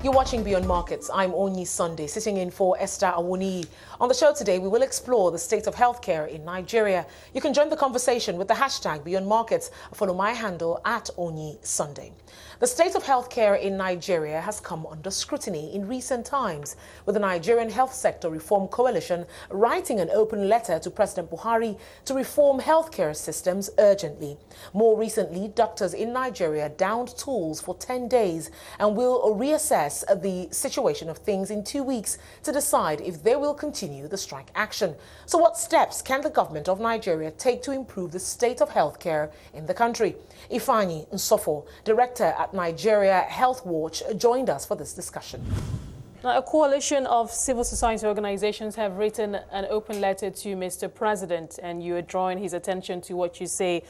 You're watching Beyond Markets. I'm Onyi Sunday, sitting in for Esther Awuni. On the show today, we will explore the state of healthcare in Nigeria. You can join the conversation with the hashtag Beyond Markets. Follow my handle at Onyi Sunday. The state of healthcare in Nigeria has come under scrutiny in recent times, with the Nigerian Health Sector Reform Coalition writing an open letter to President Buhari to reform healthcare systems urgently. More recently, doctors in Nigeria downed tools for 10 days and will reassess the situation of things in 2 weeks to decide if they will continue the strike action. So what steps can the government of Nigeria take to improve the state of healthcare in the country? Ifeanyi Nsofor, director at Nigeria Health Watch, joined us for this discussion. Now, a coalition of civil society organizations have written an open letter to Mr. President, and you are drawing his attention to what you say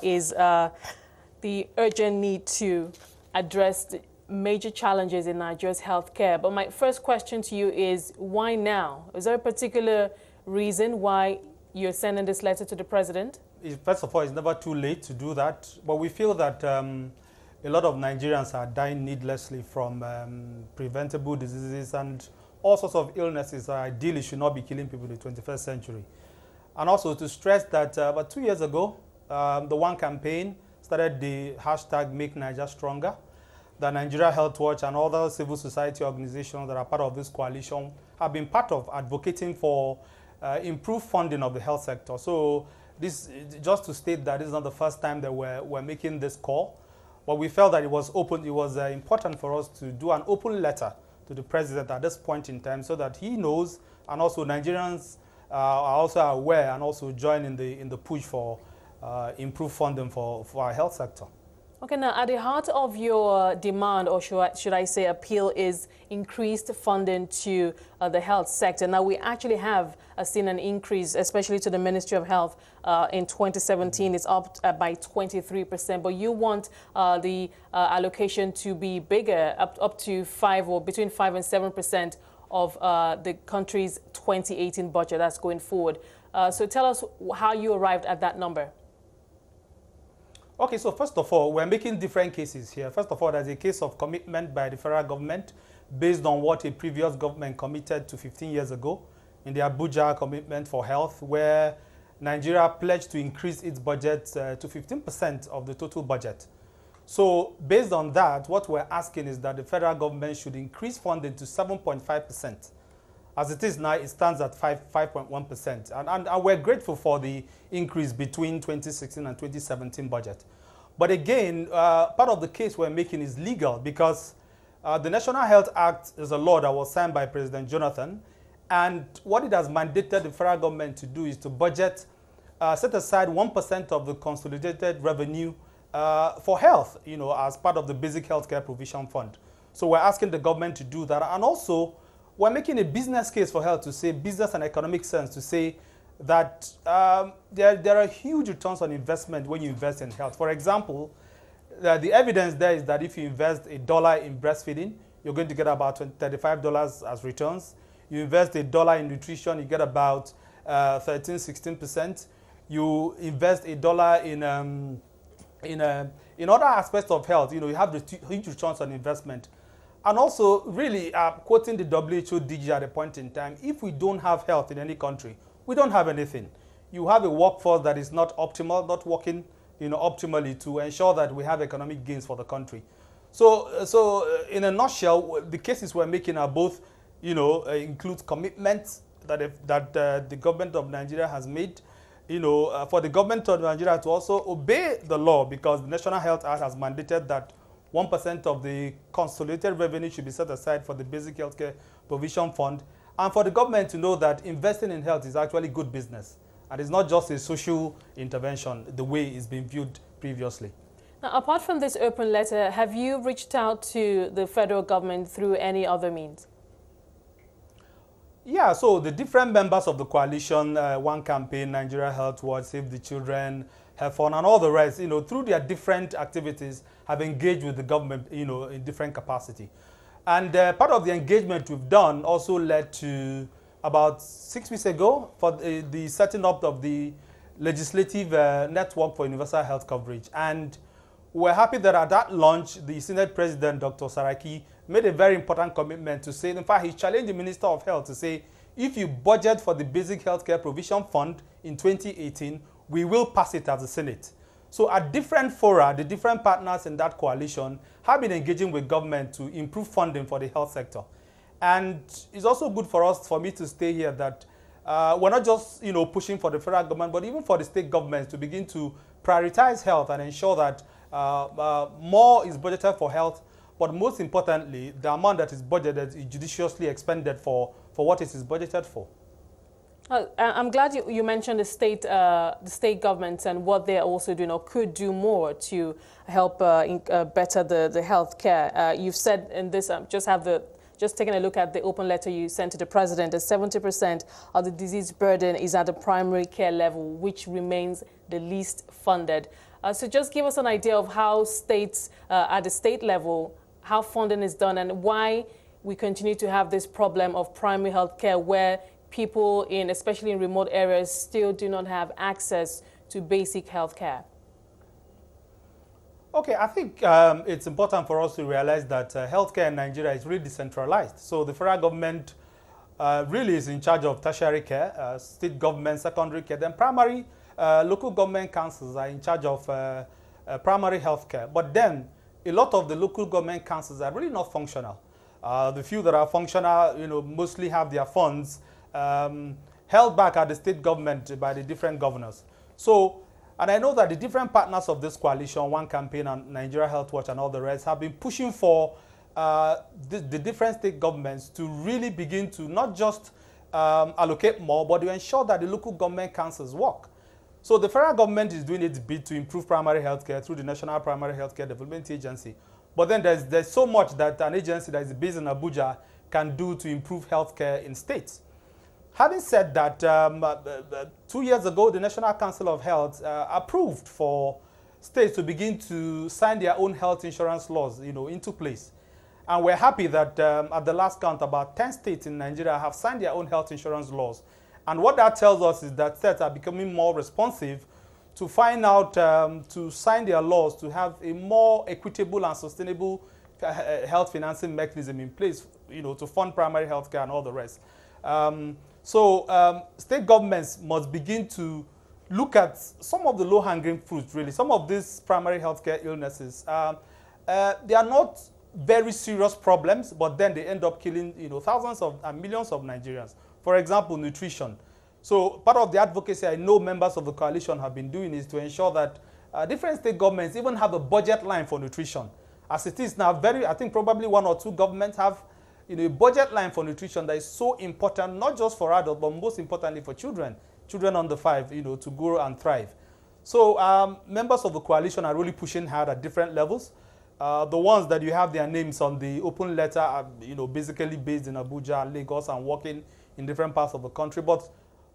is the urgent need to address the major challenges in Nigeria's healthcare. But my first question to you is, why now? Is there a particular reason why you're sending this letter to the President? First of all, it's never too late to do that, but we feel that a lot of Nigerians are dying needlessly from preventable diseases and all sorts of illnesses that ideally should not be killing people in the 21st century. And also to stress that about 2 years ago, the One Campaign started the hashtag Make Nigeria Stronger. The Nigeria Health Watch and other civil society organizations that are part of this coalition have been part of advocating for improved funding of the health sector. So this, just to state that this is not the first time that we're making this call, but we felt that it was important for us to do an open letter to the President at this point in time so that he knows, and also Nigerians are also aware and also join in the push for improved funding for our health sector. Okay, now at the heart of your demand, or should I say appeal, is increased funding to the health sector. Now, we actually have seen an increase, especially to the Ministry of Health in 2017. It's up by 23%, but you want the allocation to be bigger, up to 5 or between 5 and 7% of the country's 2018 budget that's going forward. So tell us how you arrived at that number. Okay, so first of all, we're making different cases here. First of all, there's a case of commitment by the federal government based on what a previous government committed to 15 years ago in the Abuja Commitment for Health, where Nigeria pledged to increase its budget to 15% of the total budget. So based on that, what we're asking is that the federal government should increase funding to 7.5%. As it is now, it stands at 5.1%. And we're grateful for the increase between 2016 and 2017 budget. But again, part of the case we're making is legal because the National Health Act is a law that was signed by President Jonathan. And what it has mandated the federal government to do is to budget, set aside 1% of the consolidated revenue for health, as part of the basic healthcare provision fund. So we're asking the government to do that. And also, we're making a business case for health to say, business and economic sense to say that there are huge returns on investment when you invest in health. For example, the evidence there is that if you invest $1 in breastfeeding, you're going to get about $35 as returns. You invest $1 in nutrition, you get about 13–16%. You invest $1 in other aspects of health, you have the huge returns on investment. And also, really, quoting the WHO DG at a point in time, if we don't have health in any country, we don't have anything. You have a workforce that is not optimal, not working optimally to ensure that we have economic gains for the country. So in a nutshell, the cases we're making are both, include commitments that the government of Nigeria has made, for the government of Nigeria to also obey the law, because the National Health Act has mandated that 1% of the consolidated revenue should be set aside for the basic healthcare provision fund, and for the government to know that investing in health is actually good business and it's not just a social intervention the way it's been viewed previously. Now, apart from this open letter, have you reached out to the federal government through any other means? Yeah, so the different members of the coalition, One Campaign, Nigeria Health Watch, Save the Children, Fund, and all the rest, through their different activities, have engaged with the government, in different capacity. And part of the engagement we've done also led to, about 6 weeks ago, for the setting up of the legislative network for universal health coverage. And we're happy that at that launch, the Senate President, Dr. Saraki, made a very important commitment to say, in fact, he challenged the Minister of Health to say, if you budget for the Basic Healthcare Provision Fund in 2018, we will pass it as a Senate. So at different fora, the different partners in that coalition have been engaging with government to improve funding for the health sector. And it's also good for me to stay here that we're not just pushing for the federal government, but even for the state governments to begin to prioritize health and ensure that more is budgeted for health, but most importantly, the amount that is budgeted is judiciously expended for what it is budgeted for. I'm glad you mentioned the state governments and what they're also doing or could do more to help better the health care. You've said in this, just taking a look at the open letter you sent to the president, that 70% of the disease burden is at the primary care level, which remains the least funded. So just give us an idea of how states, at the state level, how funding is done and why we continue to have this problem of primary health care where people especially in remote areas, still do not have access to basic health care. Okay, I think it's important for us to realize that healthcare in Nigeria is really decentralized. So the federal government really is in charge of tertiary care, state government, secondary care, then primary, local government councils are in charge of primary health care. But then a lot of the local government councils are really not functional. The few that are functional, mostly have their funds held back at the state government by the different governors. So, and I know that the different partners of this coalition, One Campaign and Nigeria Health Watch and all the rest, have been pushing for the different state governments to really begin to not just allocate more, but to ensure that the local government councils work. So the federal government is doing its bit to improve primary health care through the National Primary Healthcare Development Agency. But then there's so much that an agency that is based in Abuja can do to improve healthcare in states. Having said that, 2 years ago, the National Council of Health approved for states to begin to sign their own health insurance laws, into place. And we're happy that at the last count, about 10 states in Nigeria have signed their own health insurance laws. And what that tells us is that states are becoming more responsive to find out, to sign their laws, to have a more equitable and sustainable health financing mechanism in place, to fund primary health care and all the rest. So state governments must begin to look at some of the low-hanging fruits, really. Some of these primary healthcare illnesses, they are not very serious problems, but then they end up killing, thousands and millions of Nigerians. For example, nutrition. So part of the advocacy I know members of the coalition have been doing is to ensure that different state governments even have a budget line for nutrition. As it is now, I think probably 1 or 2 governments have a budget line for nutrition that is so important, not just for adults, but most importantly for children under 5, to grow and thrive. So members of the coalition are really pushing hard at different levels. The ones that you have their names on the open letter are, basically based in Abuja, Lagos, and working in different parts of the country. But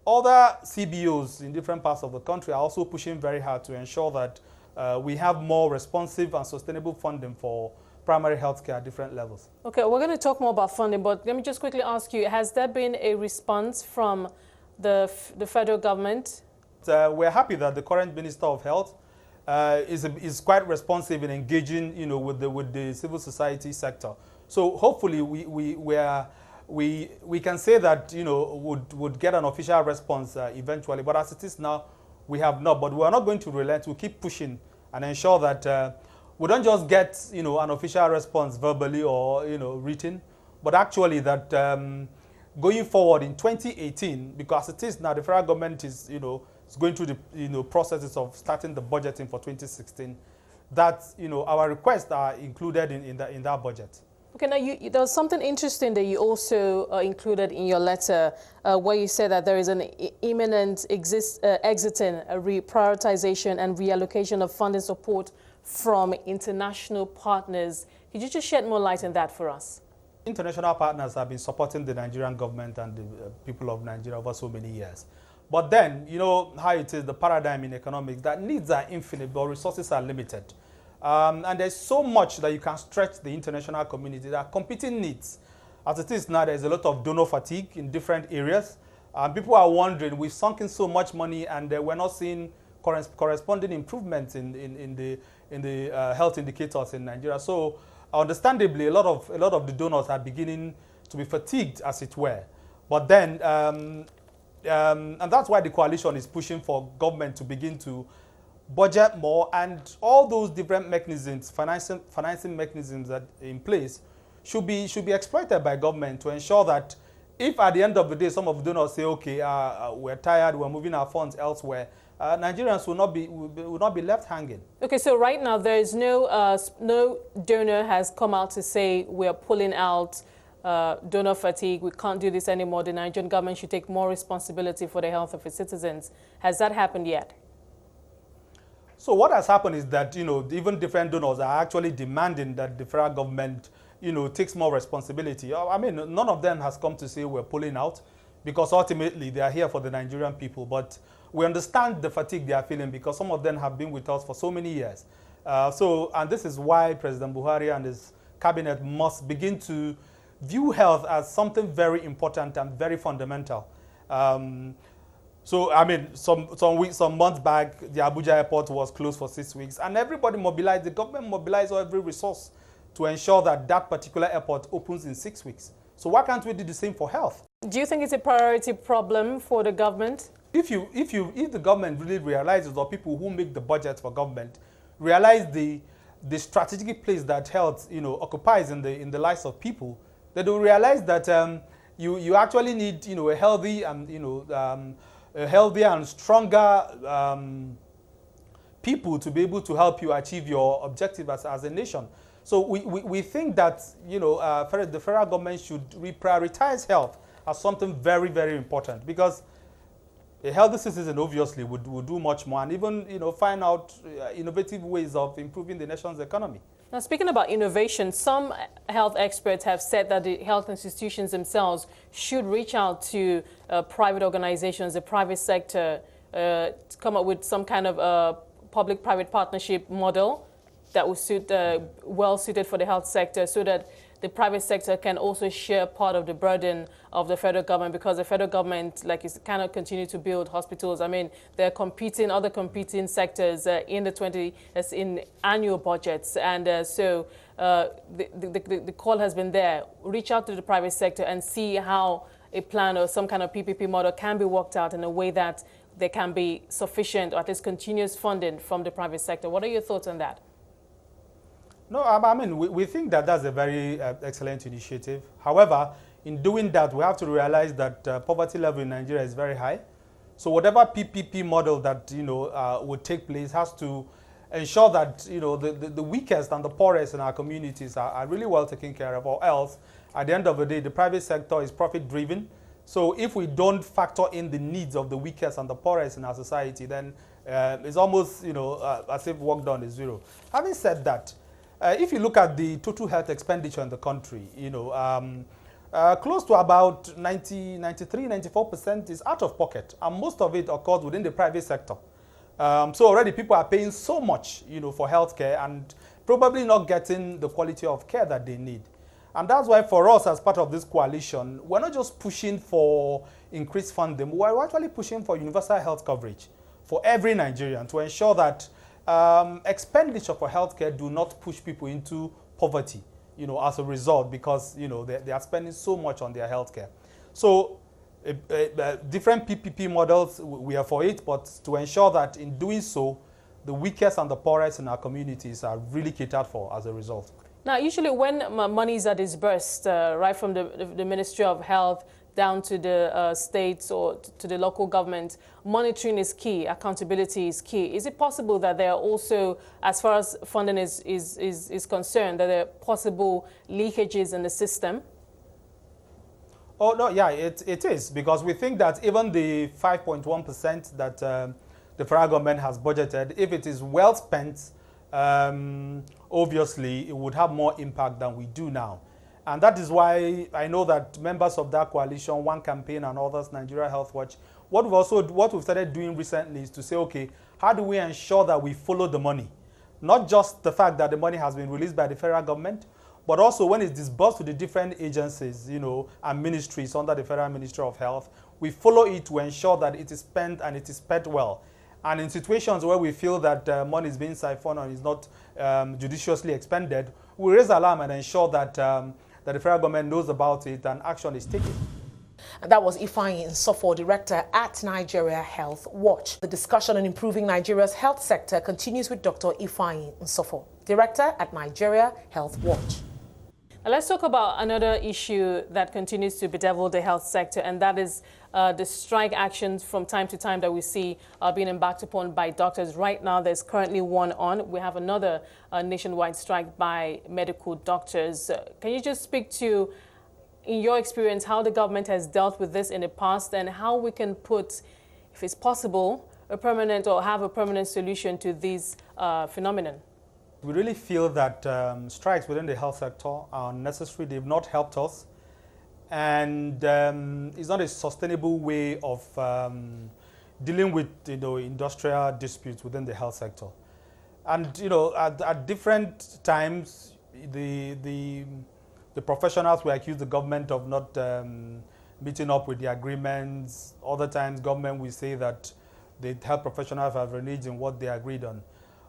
other CBOs in different parts of the country are also pushing very hard to ensure that we have more responsive and sustainable funding for primary health care at different levels. Okay, we're going to talk more about funding, but let me just quickly ask you, has there been a response from the federal government? We're happy that the current Minister of Health is quite responsive in engaging, with the civil society sector. So hopefully we can say that, would get an official response eventually. But as it is now, we have not. But we are not going to relent. We'll keep pushing and ensure that we don't just get, an official response verbally or, written, but actually that going forward in 2018, because it is now the federal government is, is going through the, processes of starting the budgeting for 2016, that, our requests are included in that budget. Okay, now there was something interesting that you also included in your letter where you said that there is an imminent exiting, a reprioritization and reallocation of funding support from international partners. Could you just shed more light on that for us? International partners have been supporting the Nigerian government and the people of Nigeria over so many years. But then, how it is, the paradigm in economics, that needs are infinite, but resources are limited. And there's so much that you can stretch the international community. There are competing needs. As it is now, there's a lot of donor fatigue in different areas. People are wondering, we've sunk in so much money and we're not seeing corresponding improvements in the health indicators in Nigeria. So understandably, a lot of the donors are beginning to be fatigued, as it were. But then, and that's why the coalition is pushing for government to begin to budget more, and all those different mechanisms, financing mechanisms that are in place, should be exploited by government to ensure that if at the end of the day some of the donors say, okay, we're tired, we're moving our funds elsewhere, Nigerians will not be left hanging. Okay, so right now there is no donor has come out to say we're pulling out, donor fatigue, we can't do this anymore, the Nigerian government should take more responsibility for the health of its citizens. Has that happened yet? So what has happened is that, even different donors are actually demanding that the federal government, takes more responsibility. I mean, none of them has come to say we're pulling out, because ultimately they are here for the Nigerian people. But we understand the fatigue they are feeling, because some of them have been with us for so many years. And this is why President Buhari and his cabinet must begin to view health as something very important and very fundamental. So, I mean, some months back, the Abuja airport was closed for 6 weeks, and everybody mobilized, the government mobilized every resource to ensure that that particular airport opens in 6 weeks. So why can't we do the same for health? Do you think it's a priority problem for the government? If the government really realizes, or people who make the budget for government realize the strategic place that health, occupies in the lives of people, they will realize that you actually need, a healthy and a healthier and stronger people to be able to help you achieve your objective as a nation. So we think that, the federal government should reprioritize health as something very, very important, because a healthy citizen obviously would do much more, and even, find out innovative ways of improving the nation's economy. Now, speaking about innovation, some health experts have said that the health institutions themselves should reach out to private organizations, the private sector, to come up with some kind of public-private partnership model that will suit, well suited for the health sector, so that the private sector can also share part of the burden of the federal government, because the federal government, cannot continue to build hospitals. I mean, there are other competing sectors in annual budgets, and so the call has been there. Reach out to the private sector and see how a plan or some kind of PPP model can be worked out in a way that there can be sufficient, or at least continuous funding from the private sector. What are your thoughts on that? No, I mean, we think that that's a very excellent initiative. However, in doing that, we have to realize that poverty level in Nigeria is very high. So whatever PPP model that, would take place has to ensure that, the weakest and the poorest in our communities are really well taken care of, or else, at the end of the day, the private sector is profit-driven. So if we don't factor in the needs of the weakest and the poorest in our society, then it's almost, as if work done is zero. Having said that, if you look at the total health expenditure in the country, close to about 93–94% is out of pocket, and most of it occurs within the private sector. So already people are paying so much, for healthcare, and probably not getting the quality of care that they need. And that's why for us, as part of this coalition, we're not just pushing for increased funding, we're actually pushing for universal health coverage for every Nigerian, to ensure that expenditure for healthcare do not push people into poverty, as a result, because, they are spending so much on their healthcare. So different PPP models, we are for it, but to ensure that in doing so, the weakest and the poorest in our communities are really catered for as a result. Now, usually when monies are disbursed, right from the Ministry of Health down to the states or to the local government, monitoring is key, accountability is key. Is it possible that there are also, as far as funding is concerned, that there are possible leakages in the system? Oh, no, yeah, it is, because we think that even the 5.1% that the federal government has budgeted, if it is well spent, obviously it would have more impact than we do now. And that is why I know that members of that coalition, One Campaign and others, Nigeria Health Watch, what we've started doing recently is to say, okay, how do we ensure that we follow the money? Not just the fact that the money has been released by the federal government, but also when it's disbursed to the different agencies, and ministries under the Federal Ministry of Health, we follow it to ensure that it is spent and it is spent well. And in situations where we feel that money is being siphoned and is not judiciously expended, we raise alarm and ensure that, that the federal government knows about it and action is taken. And that was Ifeanyi Nsofor, director at Nigeria Health Watch. The discussion on improving Nigeria's health sector continues with Dr. Ifeanyi Nsofor, director at Nigeria Health Watch. Let's talk about another issue that continues to bedevil the health sector, and that is the strike actions from time to time that we see being embarked upon by doctors. Right now, there's currently one on. We have another nationwide strike by medical doctors. Can you just speak to, in your experience, how the government has dealt with this in the past and how we can put, if it's possible, a permanent or have a permanent solution to these phenomenon? We really feel that strikes within the health sector are necessary. They've not helped us. And it's not a sustainable way of dealing with, industrial disputes within the health sector. And, at different times, the professionals will accuse the government of not meeting up with the agreements. Other times, government will say that the health professionals have reneged in what they agreed on.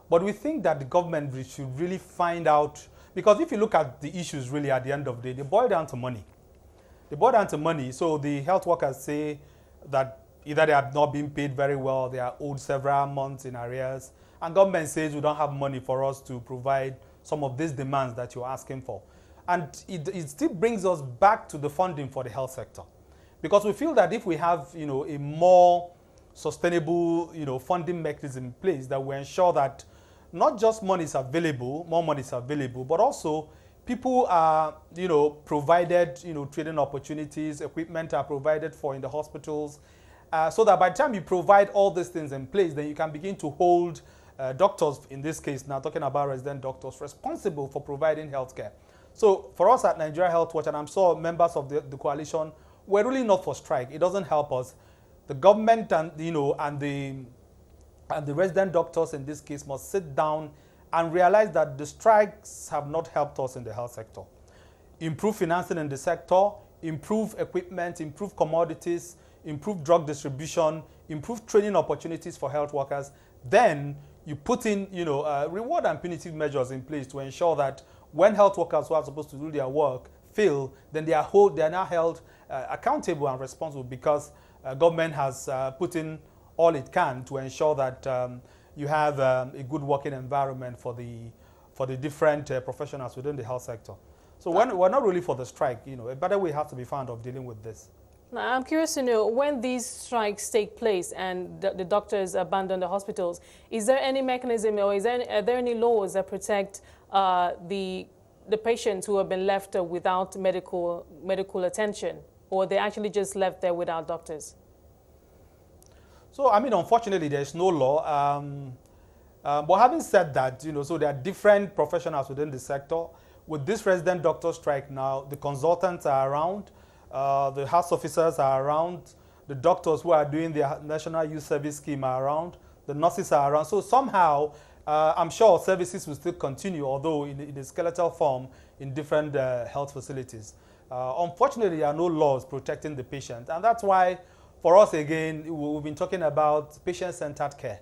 But we think that the government should really find out, because if you look at the issues really at the end of the day, they boil down to money. They boil down to money. So the health workers say that either they have not been paid very well, they are owed several months in arrears, and government says we don't have money for us to provide some of these demands that you're asking for. And it still brings us back to the funding for the health sector. Because we feel that if we have, a more sustainable, funding mechanism in place that will ensure that not just money is available, more money is available, but also people are, provided, training opportunities, equipment are provided for in the hospitals, so that by the time you provide all these things in place, then you can begin to hold doctors, in this case, now talking about resident doctors, responsible for providing healthcare. So for us at Nigeria Health Watch, and I'm sure members of the coalition, we're really not for strike. It doesn't help us. The government and, and the resident doctors in this case must sit down and realize that the strikes have not helped us in the health sector. Improve financing in the sector, improve equipment, improve commodities, improve drug distribution, improve training opportunities for health workers. Then you put in, reward and punitive measures in place to ensure that when health workers who are supposed to do their work fail, then they are now held accountable and responsible, because government has put in all it can to ensure that you have a good working environment for the different professionals within the health sector. So we're not really for the strike. A better way has to be found of dealing with this. Now, I'm curious to know, when these strikes take place and the doctors abandon the hospitals, is there any mechanism or are there any laws that protect the patients who have been left without medical attention, or they actually just left there without doctors? So, unfortunately, there's no law. But having said that, so there are different professionals within the sector. With this resident doctor strike now, the consultants are around, the house officers are around, the doctors who are doing their National Youth Service Scheme are around, the nurses are around. So somehow, I'm sure services will still continue, although in a skeletal form in different health facilities. Unfortunately, there are no laws protecting the patient, and that's why, for us again, we've been talking about patient-centered care,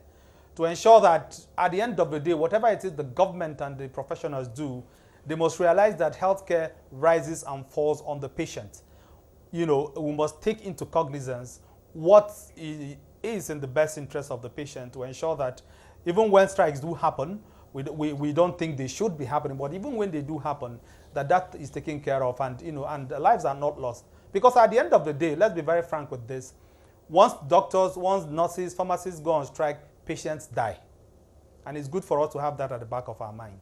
to ensure that at the end of the day, whatever it is the government and the professionals do, they must realize that healthcare rises and falls on the patient. We must take into cognizance what is in the best interest of the patient, to ensure that even when strikes do happen, we don't think they should be happening, but even when they do happen, that is taken care of, and and lives are not lost. Because at the end of the day, let's be very frank with this, once doctors, once nurses, pharmacists go on strike, patients die. And it's good for us to have that at the back of our mind.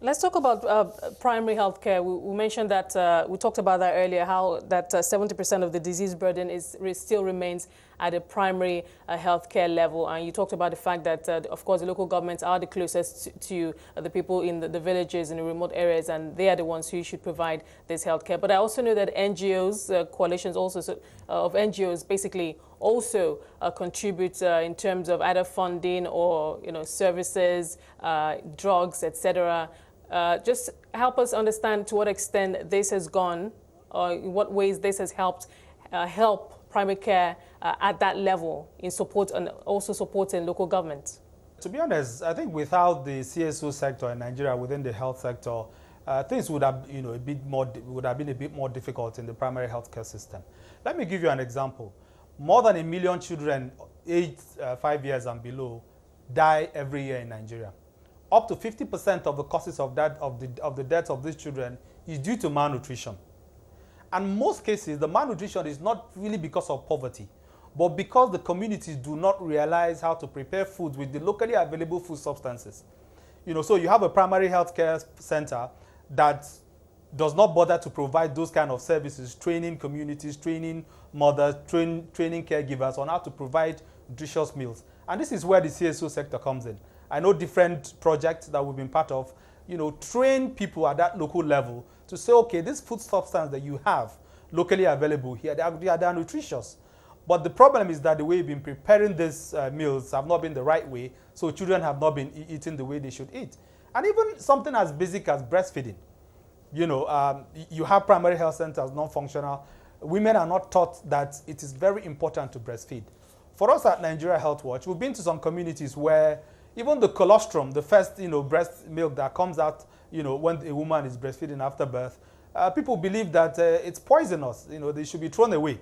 Let's talk about primary health care. We mentioned that, we talked about that earlier, how that 70% of the disease burden still remains at a primary health care level. And you talked about the fact that, of course, the local governments are the closest to the people in the villages and the remote areas, and they are the ones who should provide this health care. But I also know that NGOs, coalitions also of NGOs basically also contribute in terms of either funding or services, drugs, etc. Just help us understand to what extent this has gone, or in what ways this has helped help primary care at that level in support and also supporting local government? To be honest, I think without the CSO sector in Nigeria within the health sector, things would have, would have been a bit more difficult in the primary healthcare system. Let me give you an example. More than 1 million children aged 5 years and below die every year in Nigeria. Up to 50% of the causes of the deaths of these children is due to malnutrition. And in most cases, the malnutrition is not really because of poverty, but because the communities do not realize how to prepare food with the locally available food substances. So you have a primary healthcare center that does not bother to provide those kind of services, training communities, training mothers, training caregivers on how to provide nutritious meals. And this is where the CSO sector comes in. I know different projects that we've been part of, train people at that local level to say, okay, this food substance that you have locally available here, they are nutritious. But the problem is that the way you've been preparing these meals have not been the right way, so children have not been eating the way they should eat. And even something as basic as breastfeeding. You have primary health centers, non-functional. Women are not taught that it is very important to breastfeed. For us at Nigeria Health Watch, we've been to some communities where even the colostrum, the first breast milk that comes out when a woman is breastfeeding after birth, people believe that it's poisonous. They should be thrown away.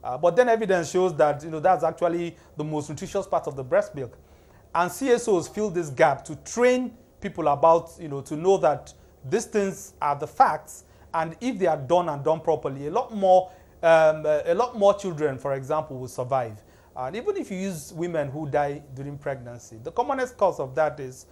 But then evidence shows that that's actually the most nutritious part of the breast milk. And CSOs fill this gap to train people about to know that these things are the facts, and if they are done properly, a lot more children, for example, will survive. And even if you use women who die during pregnancy, the commonest cause of that is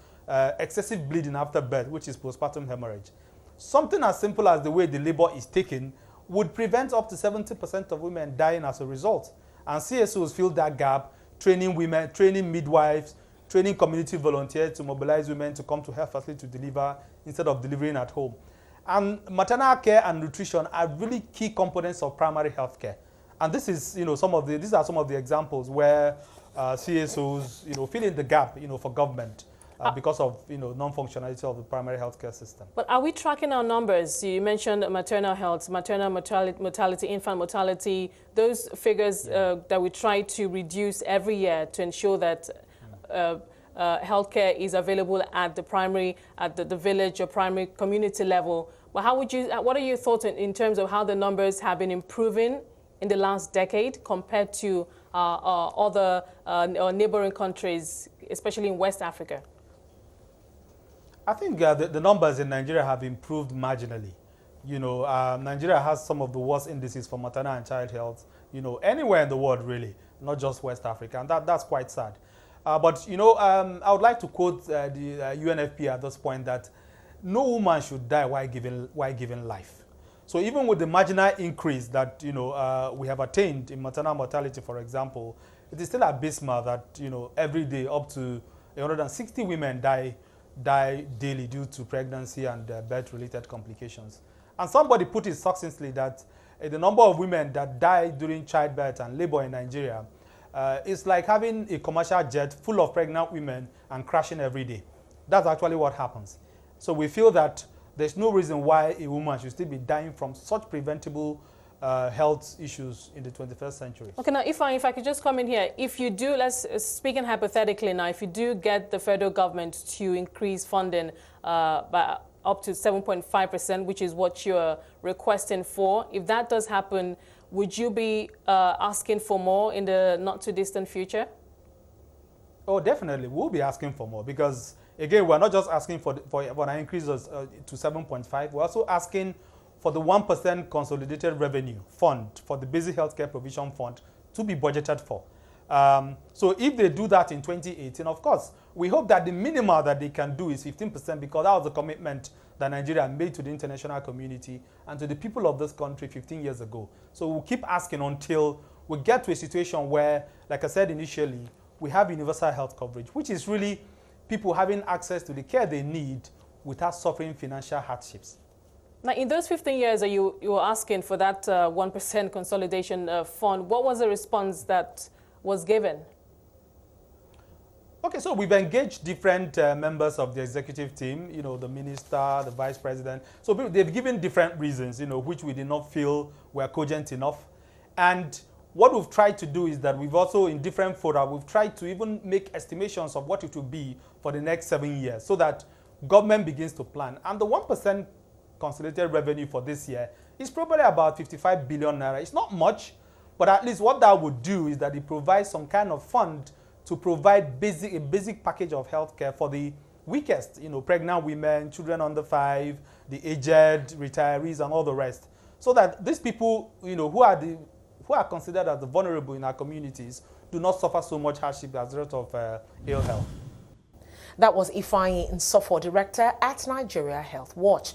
excessive bleeding after birth, which is postpartum hemorrhage. Something as simple as the way the labor is taken would prevent up to 70% of women dying as a result. And CSOs fill that gap, training women, training midwives, training community volunteers to mobilize women to come to health facility to deliver instead of delivering at home. And maternal care and nutrition are really key components of primary health care. And this is, these are some of the examples where CSOs, fill in the gap, for government because of, non-functionality of the primary healthcare system. But are we tracking our numbers? You mentioned maternal health, maternal mortality, infant mortality, those figures that we try to reduce every year to ensure that healthcare is available at the primary, at the village or primary community level. But what are your thoughts in terms of how the numbers have been improving in the last decade compared to other neighboring countries, especially in West Africa? I think the numbers in Nigeria have improved marginally. Nigeria has some of the worst indices for maternal and child health, anywhere in the world really, not just West Africa, and that's quite sad. But I would like to quote the UNFP at this point that no woman should die while giving life. So even with the marginal increase that we have attained in maternal mortality, for example, it is still abysmal that every day up to 160 women die daily due to pregnancy and birth-related complications. And somebody put it succinctly that the number of women that die during childbirth and labor in Nigeria is like having a commercial jet full of pregnant women and crashing every day. That's actually what happens. So we feel that there's no reason why a woman should still be dying from such preventable health issues in the 21st century. Okay, now if I could just come in here, if you do, speaking hypothetically now, if you do get the federal government to increase funding by up to 7.5%, which is what you're requesting for, if that does happen, would you be asking for more in the not too distant future? Oh, definitely. We'll be asking for more because, again, we're not just asking for an increase to 7.5. We're also asking for the 1% consolidated revenue fund for the basic healthcare provision fund to be budgeted for. So if they do that in 2018, of course, we hope that the minimum that they can do is 15% because that was the commitment that Nigeria made to the international community and to the people of this country 15 years ago. So we'll keep asking until we get to a situation where, like I said initially, we have universal health coverage, which is really people having access to the care they need without suffering financial hardships. Now, in those 15 years that you were asking for that 1% consolidation fund, what was the response that was given? Okay, so we've engaged different members of the executive team, the minister, the vice president. So they've given different reasons, which we did not feel were cogent enough. And what we've tried to do is that we've also, in different fora, we've tried to even make estimations of what it will be for the next 7 years so that government begins to plan. And the 1% consolidated revenue for this year is probably about 55 billion naira. It's not much, but at least what that would do is that it provides some kind of fund to provide a basic package of healthcare for the weakest, pregnant women, children under 5, the aged, retirees, and all the rest. So that these people, who are considered as the vulnerable in our communities do not suffer so much hardship as a result of ill health. That was Ifeanyi Nsofor, Director at Nigeria Health Watch.